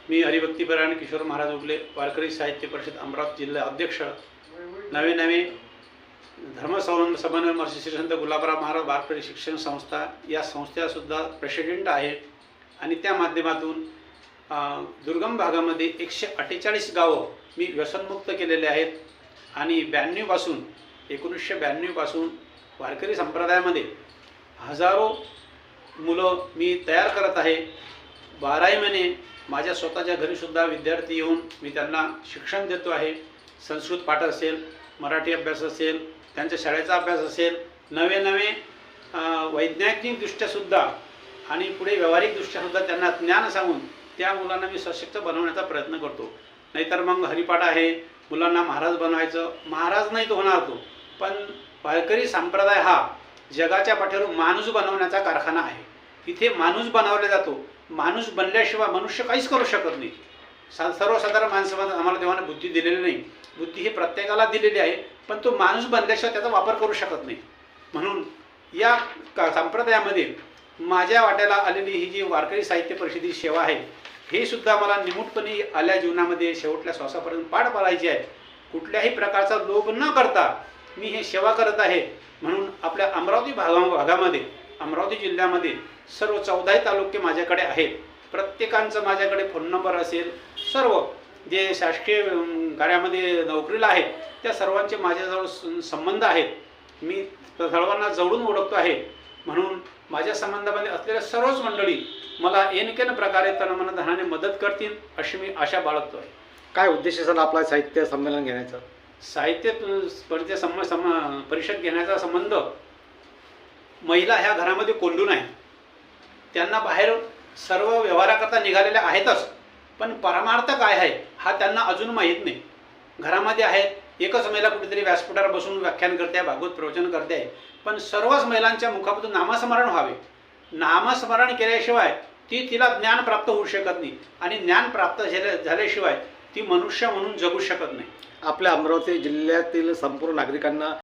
मी हरिभक्तीपरायण किशोर महाराज उगले वारकरी साहित्य परिषद अमरावती जिल्हा अध्यक्ष, नवे समन्वय महर्षी श्री संत गुलाबराव महाराज वारकरी शिक्षण संस्था या संस्थेसुद्धा प्रेसिडेंट आहे आणि त्या माध्यमातून दुर्गम भागामध्ये 148 गावं मी व्यसनमुक्त केलेले आहेत आणि 1992 पासून वारकरी संप्रदायामध्ये हजारो मुलं मी तयार करत आहे। 12 महिने माझ्या स्वतःच्या घरीसुद्धा विद्यार्थी येऊन मी त्यांना शिक्षण देतो आहे। संस्कृत पाठ असेल, मराठी अभ्यास असेल, त्यांच्या शाळेचा अभ्यास असेल, नवे वैज्ञानिकदृष्ट्यासुद्धा आणि पुढे व्यावहारिकदृष्ट्यासुद्धा त्यांना ज्ञान सांगून त्या मुलांना मी सशक्त बनवण्याचा प्रयत्न करतो। नाहीतर मग हरिपाठ आहे, मुलांना महाराज बनवायचं, महाराज नाही तो होणार तो, पण वारकरी संप्रदाय हा जगाच्या पाठीवर माणूस बनवण्याचा कारखाना आहे। इथे माणूस बनवला जातो। माणूस बनल्याशिवाय मनुष्य काहीच करू शकत नाही। सर्वसाधारण माणसामध्ये आम्हाला देवाने बुद्धी दिलेली नाही, बुद्धी ही प्रत्येकाला दिलेली आहे, पण तो माणूस बनल्याशिवाय त्याचा वापर करू शकत नाही। म्हणून या संप्रदायामध्ये माझ्या वाट्याला आलेली ही जी वारकरी साहित्य परिषदेची सेवा आहे, हे सुद्धा मला निमूटपणे आल्या जीवनामध्ये शेवटल्या श्वासापर्यंत पार पाडायची आहे। कुठल्याही प्रकारचा लोभ न करता मी हे सेवा करत आहे। म्हणून आपल्या अमरावती भागामध्ये, अमरावती जिल्ह्यामध्ये सर्व 14 तालुके माझ्याकडे आहेत। प्रत्येकांचं माझ्याकडे फोन नंबर असेल, सर्व जे शासकीय कार्यामध्ये नोकरीला आहेत त्या सर्वांचे माझ्याजवळ संबंध आहेत। मी सर्वांना जवळून ओळखतो आहे। म्हणून माझ्या संबंधामध्ये असलेल्या सर्वच मंडळी मला एनकेन प्रकारे तनमन धनाने मदत करतील अशी मी आशा बाळगतो आहे। काय उद्देश असेल आपला साहित्य संमेलन घेण्याचा? साहित्य परिषद घेण्याचा संबंध, महिला ह्या घरामध्ये कोंडून आहे, त्यांना बाहेर सर्व व्यवहाराकरता निघालेल्या आहेतच, पण परमार्थ काय आहे हा त्यांना अजून माहीत नाही। घरामध्ये आहेत, एकच महिला कुठेतरी व्यासपीठावर बसून व्याख्यान करते आहे, भागवत प्रवचन करते आहे, पण सर्वच महिलांच्या मुखातून नामस्मरण व्हावे। नामस्मरण केल्याशिवाय तिला ज्ञान प्राप्त होऊ शकत नाही आणि ज्ञान प्राप्त झाल्याशिवाय ती मनुष्य म्हणून जगू शकत नाही। आपल्या अमरावती जिल्ह्यातील संपूर्ण नागरिकांना